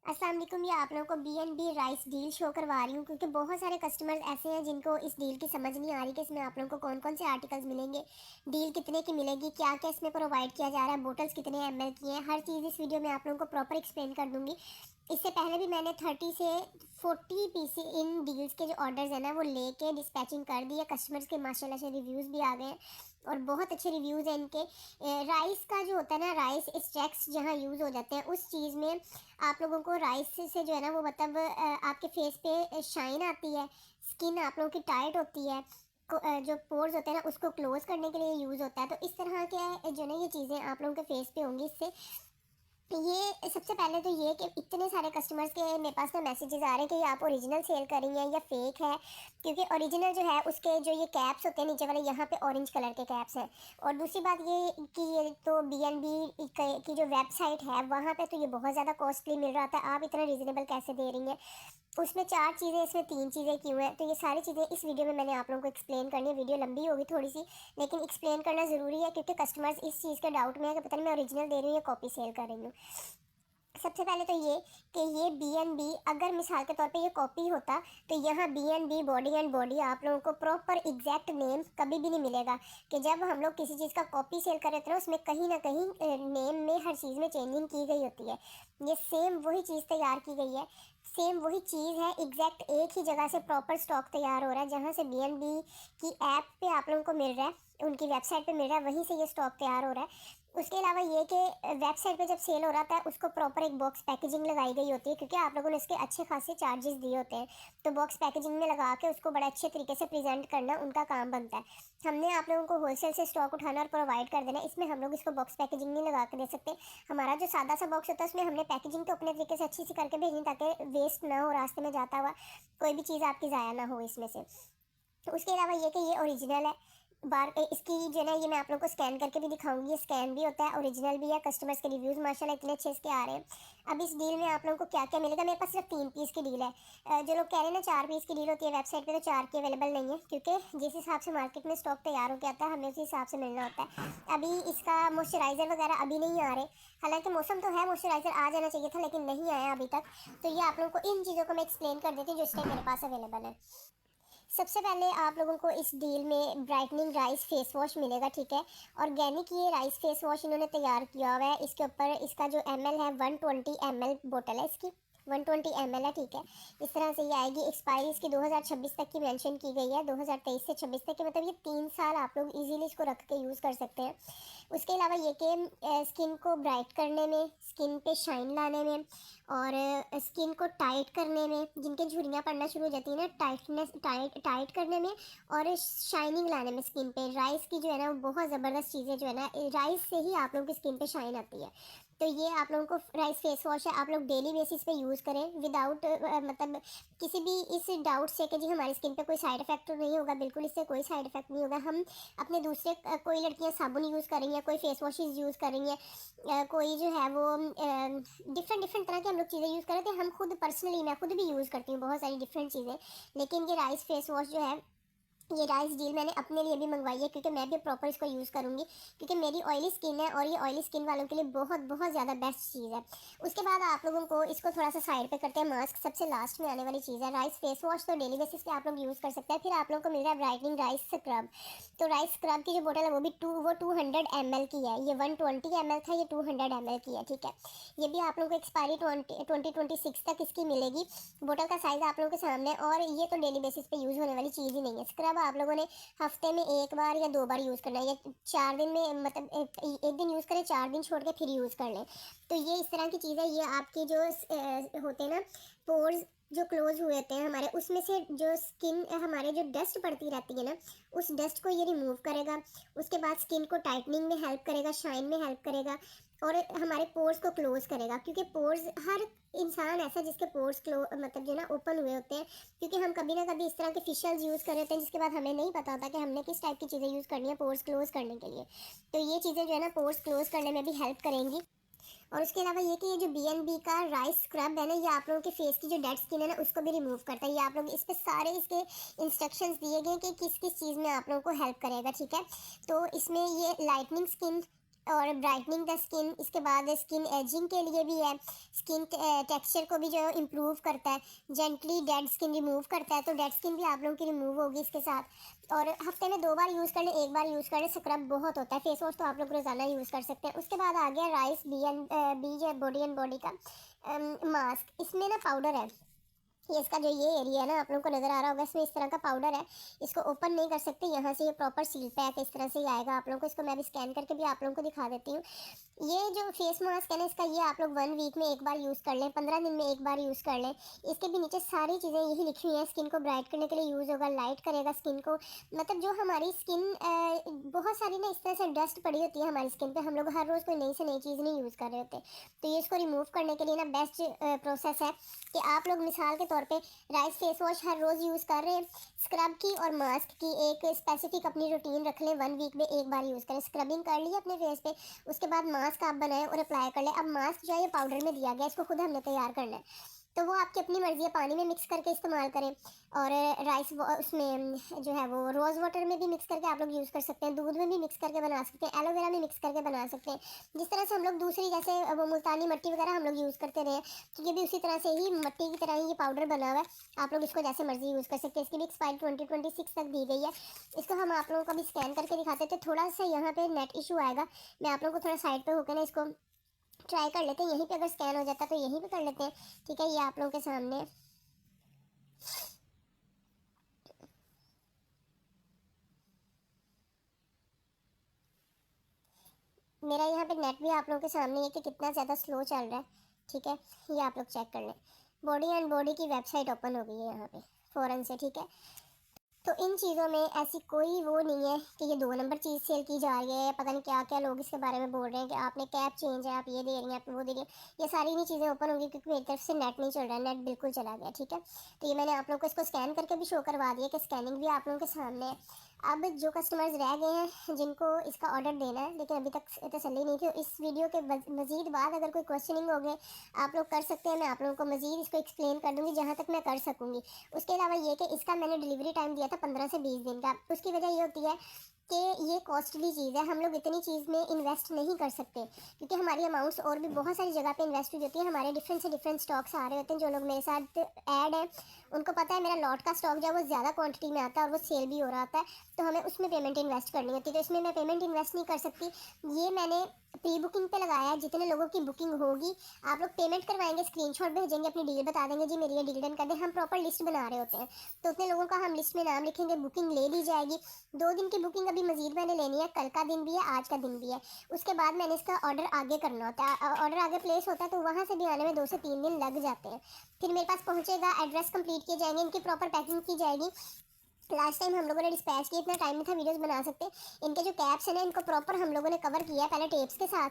अस्सलाम वालेकुम। ये आप लोगों को बी राइस डील शो करवा रही हूँ क्योंकि बहुत सारे कस्टमर्स ऐसे हैं जिनको इस डील की समझ नहीं आ रही कि इसमें आप लोगों को कौन कौन से आर्टिकल्स मिलेंगे, डील कितने की मिलेगी, क्या क्या इसमें प्रोवाइड किया जा रहा है, बोटल्स कितने एमएल की हैं। हर चीज़ इस वीडियो में आप लोगों को प्रॉपर एक्सप्लेन कर दूंगी। इससे पहले भी मैंने 30 से 40 पीसी इन डील्स के जो ऑर्डर्स हैं ना वो लेके डिस्पैचिंग कर दिए। कस्टमर्स के माशाल्लाह से रिव्यूज़ भी आ गए हैं और बहुत अच्छे रिव्यूज़ हैं इनके। राइस का जो होता है ना, राइस स्टैक्स जहाँ यूज़ हो जाते हैं उस चीज़ में आप लोगों को राइस से जो है ना वो मतलब आपके फेस पे शाइन आती है, स्किन आप लोगों की टाइट होती है, जो पोर्स होते हैं ना उसको क्लोज करने के लिए यूज़ होता है। तो इस तरह के जो ना ये चीज़ें आप लोगों के फेस पे होंगी इससे। ये सबसे पहले तो ये कि इतने सारे कस्टमर्स के मेरे पास ना मैसेजेस आ रहे हैं कि ये आप ओरिजिनल सेल कर रही हैं या फेक है, क्योंकि ओरिजिनल जो है उसके जो ये कैप्स होते हैं नीचे वाले यहाँ पे ऑरेंज कलर के कैप्स हैं। और दूसरी बात ये कि ये तो बी की जो वेबसाइट है वहाँ पे तो ये बहुत ज़्यादा कॉस्टली मिल रहा था, आप इतना रीज़नेबल कैसे दे रही हैं। उसमें 4 चीज़ें, इसमें 3 चीज़ें क्यों हैं, तो ये सारी चीज़ें इस वीडियो में मैंने आप लोगों को एक्सप्लेन करनी है। वीडियो लंबी होगी थोड़ी सी, लेकिन एक्सप्लेन करना ज़रूरी है क्योंकि कस्टमर्स इस चीज़ के डाउट में है कि पता नहीं मैं ओरिजिनल दे रही हूँ या कॉपी सेल कर रही हूँ। सबसे पहले तो ये कि ये बी अगर मिसाल के तौर पे ये कॉपी होता तो यहाँ बी बॉडी एंड बॉडी आप लोगों को प्रॉपर एग्जैक्ट नेम कभी भी नहीं मिलेगा। कि जब हम लोग किसी चीज़ का कॉपी सेल कर रहे थे ना उसमें कहीं ना कहीं नेम में हर चीज़ में चेंजिंग की गई होती है। ये सेम वही चीज़ तैयार की गई है, सेम वही चीज़ है, एग्जैक्ट एक ही जगह से प्रॉपर स्टॉक तैयार हो रहा है। जहाँ से बी की ऐप पे आप लोगों को मिल रहा है, उनकी वेबसाइट पे मिल रहा है, वहीं से ये स्टॉक तैयार हो रहा है। उसके अलावा ये कि वेबसाइट पे जब सेल हो रहा था उसको प्रॉपर एक बॉक्स पैकेजिंग लगाई गई होती है, क्योंकि आप लोगों ने इसके अच्छे खासे चार्जेस दिए होते हैं। तो बॉक्स पैकेजिंग में लगा के उसको बड़े अच्छे तरीके से प्रेजेंट करना उनका काम बनता है। हमने आप लोगों को होलसेल से स्टॉक उठाना और प्रोवाइड कर देना, इसमें हम लोग इसको बॉक्स पैकेजिंग नहीं लगा के दे सकते। हमारा जो सादा सा बॉक्स होता है उसमें हमने पैकेजिंग तो अपने तरीके से अच्छी सी करके भेजनी ताकि वेस्ट ना हो, रास्ते में जाता हुआ कोई भी चीज़ आपकी ज़ाया ना हो इसमें से। तो उसके अलावा ये कि ये ओरिजिनल है। इसकी जो है ये मैं आप लोगों को स्कैन करके भी दिखाऊंगी, ये स्कैन भी होता है, ओरिजिनल भी है। कस्टमर्स के रिव्यूज़ माशाल्लाह इतने अच्छे इसके आ रहे हैं। अब इस डील में आप लोगों को क्या क्या मिलेगा, मेरे पास सिर्फ 3 पीस की डील है। जो लोग कह रहे हैं ना 4 पीस की डील होती है वेबसाइट पे, तो 4 की अवेलेबल नहीं है, क्योंकि जिस हिसाब से मार्केट में स्टॉक तैयार हो आता है हमें उसी हिसाब से मिलना होता है। अभी इसका मॉइस्चराइज़र वगैरह अभी नहीं आ रहे, हालांकि मौसम तो है, मॉइस्चराइज़र आ जाना चाहिए था लेकिन नहीं आया अभी तक। तो ये आप लोगों को इन चीज़ों को मैं एक्सप्लेन कर देती हूँ जो इस टाइम मेरे पास अवेलेबल है। सबसे पहले आप लोगों को इस डील में ब्राइटनिंग राइस फेस वॉश मिलेगा, ठीक है। ऑर्गेनिक ये राइस फेस वॉश इन्होंने तैयार किया हुआ है। इसके ऊपर इसका जो एमएल है 120 ml बोतल है इसकी, 120 ml है, ठीक है। इस तरह से ये आएगी। एक्सपायरी इसकी 2026 तक की मेंशन की गई है, 2023 से 26 तक की, मतलब ये 3 साल आप लोग इजीली इसको रख के यूज़ कर सकते हैं। उसके अलावा ये कि स्किन को ब्राइट करने में, स्किन पे शाइन लाने में और स्किन को टाइट करने में, जिनके झुर्रियाँ पड़ना शुरू हो जाती है ना, टाइट करने में और शाइनिंग लाने में स्किन पे। राइस की जो है ना वो बहुत ज़बरदस्त चीज़ें जो है ना, राइस से ही आप लोगों की स्किन पे शाइन आती है। तो ये आप लोगों को राइस फेस वॉश है, आप लोग डेली बेसिस पे यूज़ करें विदाउट मतलब किसी भी इस डाउट से कि जी हमारी स्किन पे कोई साइड इफेक्ट तो नहीं होगा। बिल्कुल इससे कोई साइड इफेक्ट नहीं होगा। हम अपने दूसरे कोई लड़कियां साबुन यूज़ कर रही हैं, कोई फेस वॉशेज़ यूज़ कर रही हैं, कोई जो है वो डिफरेंट डिफरेंट तरह की हम लोग चीज़ें यूज़ कर रहे थे। हम खुद पर्सनली मैं खुद भी यूज़ करती हूँ बहुत सारी डिफरेंट चीज़ें, लेकिन ये राइस फेस वॉश जो है, ये राइस डील मैंने अपने लिए भी मंगवाई है क्योंकि मैं भी प्रॉपर इसको यूज़ करूँगी, क्योंकि मेरी ऑयली स्किन है और ये ऑयली स्किन वालों के लिए बहुत बहुत ज़्यादा बेस्ट चीज़ है। उसके बाद आप लोगों को इसको थोड़ा सा साइड पे करते हैं। मास्क सबसे लास्ट में आने वाली चीज़ है। राइस फेस वॉश तो डेली बेसिस पे आप लोग यूज़ कर सकते हैं। फिर आप लोगों को मिल रहा है ब्राइटनिंग राइस स्क्रब। तो राइस स्क्रब की जो बोतल है वो भी 200 ml की है। ये 120 ml था, ये 200 ml की है, ठीक है। ये भी आप लोगों को एक्सपायरी 2026 तक इसकी मिलेगी। बोतल का साइज़ आप लोगों के सामने है और ये तो डेली बेसिस पे यूज़ होने वाली चीज़ ही नहीं है। स्क्रब आप लोगों ने हफ्ते में 1 बार या 2 बार यूज़ करना है, या 4 दिन में, मतलब एक दिन यूज़ करें, 4 दिन छोड़ के फिर यूज़ कर लें। तो ये इस तरह की चीज़ है। ये आपके जो होते हैं ना पोर्स जो क्लोज हुए होते हैं हमारे, उसमें से जो स्किन हमारे जो डस्ट पड़ती रहती है ना, उस डस्ट को ये रिमूव करेगा। उसके बाद स्किन को टाइटनिंग में हेल्प करेगा, शाइन में हेल्प करेगा और हमारे पोर्स को क्लोज करेगा। क्योंकि पोर्स, हर इंसान ऐसा जिसके पोर्स मतलब जो ना ओपन हुए होते हैं, क्योंकि हम कभी ना कभी इस तरह के फेशियल्स यूज़ कर रहे हैं जिसके बाद हमें नहीं पता होता कि हमने किस टाइप की चीज़ें यूज़ करनी है पोर्स क्लोज करने के लिए। तो ये चीज़ें जो है ना पोर्स क्लोज करने में भी हेल्प करेंगी। और उसके अलावा ये कि ये जो बी का राइस स्क्रब है ना, ये आप लोगों के फेस की जो डेड स्किन है ना उसको भी रिमूव करता है। ये आप लोग इस पे सारे इसके इंस्ट्रक्शंस दिए गए कि किस किस चीज़ में आप लोगों को हेल्प करेगा, ठीक है। तो इसमें ये लाइटनिंग स्किन, और ब्राइटनिंग द स्किन, इसके बाद स्किन एजिंग के लिए भी है, स्किन टेक्सचर को भी जो इम्प्रूव करता है, जेंटली डेड स्किन रिमूव करता है, तो डेड स्किन भी आप लोगों की रिमूव होगी इसके साथ। और हफ्ते में 2 बार यूज़ कर ले, 1 बार यूज़ कर ले, स्क्रब बहुत होता है। फेस वॉश तो आप लोग रोज़ाना यूज़ कर सकते हैं। उसके बाद आ गया राइस बी जो बॉडी एंड बॉडी का मास्क। इसमें ना पाउडर है, ये इसका जो ये एरिया है ना, आप लोगों को नज़र आ रहा होगा, इसमें इस तरह का पाउडर है। इसको ओपन नहीं कर सकते, यहाँ से ये प्रॉपर सील पैक इस तरह से ही आएगा आप लोगों को। इसको मैं भी स्कैन करके भी आप लोगों को दिखा देती हूँ। ये जो फेस मास्क है ना, इसका ये आप लोग 1 वीक में 1 बार यूज़ कर लें, 15 दिन में 1 बार यूज़ कर लें। इसके भी नीचे सारी चीज़ें यही लिखी हुई हैं। स्किन को ब्राइट करने के लिए यूज़ होगा, लाइट करेगा स्किन को, मतलब जो हमारी स्किन बहुत सारी ना इस तरह से डस्ट पड़ी होती है हमारी स्किन पे, हम लोग हर रोज़ कोई नई से नई चीज़ नहीं यूज़ कर रहे होते, तो ये इसको रिमूव करने के लिए ना बेस्ट प्रोसेस है कि आप लोग मिसाल के तौर पे राइस फेस वॉश हर रोज़ यूज़ कर रहे हैं, स्क्रब की और मास्क की एक स्पेसिफिक अपनी रूटीन रख लें, 1 वीक में 1 बार यूज़ करें। स्क्रबिंग कर ली अपने फेस पे, उसके बाद मास्क आप बनाएं और अप्लाई कर लें। अब मास्क जो है ये पाउडर में दिया गया, इसको खुद हमने तैयार करना है, तो वो आपकी अपनी मर्ज़ी है, पानी में मिक्स करके इस्तेमाल करें, और राइस उसमें जो है वो रोज़ वाटर में भी मिक्स करके आप लोग यूज़ कर सकते हैं, दूध में भी मिक्स करके बना सकते हैं, एलोवेरा में मिक्स करके बना सकते हैं। जिस तरह से हम लोग दूसरी जैसे वो मुल्तानी मिट्टी वगैरह हम लोग यूज़ करते रहे, तो ये भी उसी तरह से ही मिट्टी की तरह ही ये पाउडर बना हुआ है। आप लोग इसको जैसे मर्जी यूज़ कर सकते हैं। इसकी भी एक्सपायरी 2026 तक दी गई है। इसको हम आप लोगों को भी स्कैन करके दिखाते थे। थोड़ा सा यहाँ पे नेट इशू आएगा, मैं आप लोगों को थोड़ा साइड पे होकर ना इसको ट्राई कर लेते हैं। यहीं पे अगर स्कैन हो जाता तो यहीं पे कर लेते हैं, ठीक है। ये आप लोगों के सामने मेरा यहाँ पे नेट भी आप लोगों के सामने है कि कितना ज़्यादा स्लो चल रहा है, ठीक है। ये आप लोग चेक कर लें, बॉडी एंड बॉडी की वेबसाइट ओपन हो गई है यहाँ पे फ़ौरन से, ठीक है। तो इन चीज़ों में ऐसी कोई वो नहीं है कि ये 2 नंबर चीज़ सेल की जा रही है, पता नहीं क्या क्या लोग इसके बारे में बोल रहे हैं कि आपने कैप चेंज है, आप ये दे रही हैं, आप वो दे रही हैं। ये सारी नहीं चीज़ें ओपन होंगी क्योंकि मेरी तरफ से नेट नहीं चल रहा है, नेट बिल्कुल चला गया, ठीक है। तो ये मैंने आप लोगों को इसको स्कैन करके भी शो करवा दिया कि स्कैनिंग भी आप लोगों के सामने है। अब जो कस्टमर्स रह गए हैं जिनको इसका ऑर्डर देना है लेकिन अभी तक तसल्ली नहीं थी, इस वीडियो के मज़ीद बाद अगर कोई क्वेश्चनिंग हो गए आप लोग कर सकते हैं, मैं आप लोगों को मज़ीद इसको एक्सप्लेन कर दूँगी जहाँ तक मैं कर सकूँगी। उसके अलावा ये कि इसका मैंने डिलीवरी टाइम दिया था 15 से 20 दिन का। उसकी वजह ये होती है कि ये कॉस्टली चीज़ है, हम लोग इतनी चीज़ में इन्वेस्ट नहीं कर सकते क्योंकि हमारी अमाउंट्स और भी बहुत सारी जगह पे इन्वेस्ट हो जाती है। हमारे डिफरेंट से डिफरेंट स्टॉक्स आ रहे होते हैं, जो लोग मेरे साथ ऐड है उनको पता है मेरा लॉट का स्टॉक जो है वो ज़्यादा क्वांटिटी में आता है और वो सेल भी हो रहा होता है, तो हमें उसमें पेमेंट इन्वेस्ट करनी होती है। तो इसमें मैं पेमेंट इन्वेस्ट नहीं कर सकती। ये मैंने प्री बुकिंग पे लगाया है, जितने लोगों की बुकिंग होगी आप लोग पेमेंट करवाएंगे, स्क्रीनशॉट भेजेंगे, अपनी डील बता देंगे जी मेरी ये डील डन कर दे, हम प्रॉपर लिस्ट बना रहे होते हैं, तो उतने लोगों का हम लिस्ट में नाम लिखेंगे, बुकिंग ले ली जाएगी। 2 दिन की बुकिंग अभी मजीद मैंने लेनी है, कल का दिन भी है, आज का दिन भी है। उसके बाद मैंने इसका ऑर्डर आगे करना होता है, ऑर्डर आगे प्लेस होता है तो वहाँ से भी आने में 2 से 3 दिन लग जाते हैं। फिर मेरे पास पहुँचेगा, एड्रेस कंप्लीट किए जाएंगे, इनकी प्रॉपर पैकिंग की जाएगी। लास्ट टाइम हम लोगों ने डिस्पैच किया, इतना टाइम नहीं था वीडियोस बना सकते। इनके जो कैप्स हैं ना इनको प्रॉपर हम लोगों ने कवर किया है पहले टेप्स के साथ,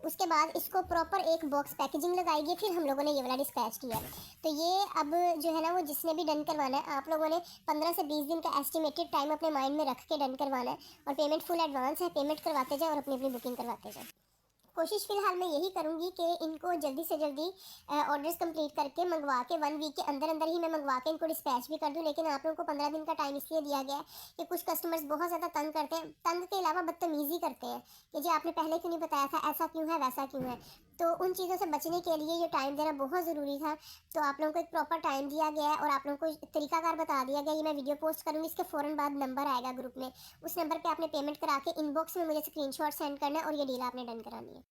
उसके बाद इसको प्रॉपर एक बॉक्स पैकेजिंग लगाई गई, फिर हम लोगों ने ये वाला डिस्पैच किया। तो ये अब जो है ना वो जिसने भी डन करवाना है आप लोगों ने 15 से 20 दिन का एस्टिमेटेड टाइम अपने माइंड में रख के डन करवाना है, और पेमेंट फुल एडवांस है, पेमेंट करवाते जाए और अपनी अपनी बुकिंग करवाते जाए। कोशिश फिलहाल मैं यही करूँगी कि इनको जल्दी से जल्दी ऑर्डर्स कंप्लीट करके मंगवा के 1 वीक के अंदर अंदर ही मैं मंगवा के इनको डिस्पैच भी कर दूँ। लेकिन आप लोगों को 15 दिन का टाइम इसलिए दिया गया है कि कुछ कस्टमर्स बहुत ज़्यादा तंग करते हैं, तंग के अलावा बदतमीज़ी करते हैं कि जी आपने पहले क्यों नहीं बताया था, ऐसा क्यों है, वैसा क्यों है। तो उन चीज़ों से बचने के लिए ये टाइम देना बहुत ज़रूरी था। तो आप लोगों को एक प्रॉपर टाइम दिया गया है और आप लोगों को तरीकाकार बता दिया गया। ये मैं वीडियो पोस्ट करूँगी, इसके फ़ौरन बाद नंबर आएगा ग्रुप में, उस नंबर पर आपने पेमेंट करा के इनबॉक्स में मुझे स्क्रीनशॉट सेंड करना है और ये डील आपने डन करानी है।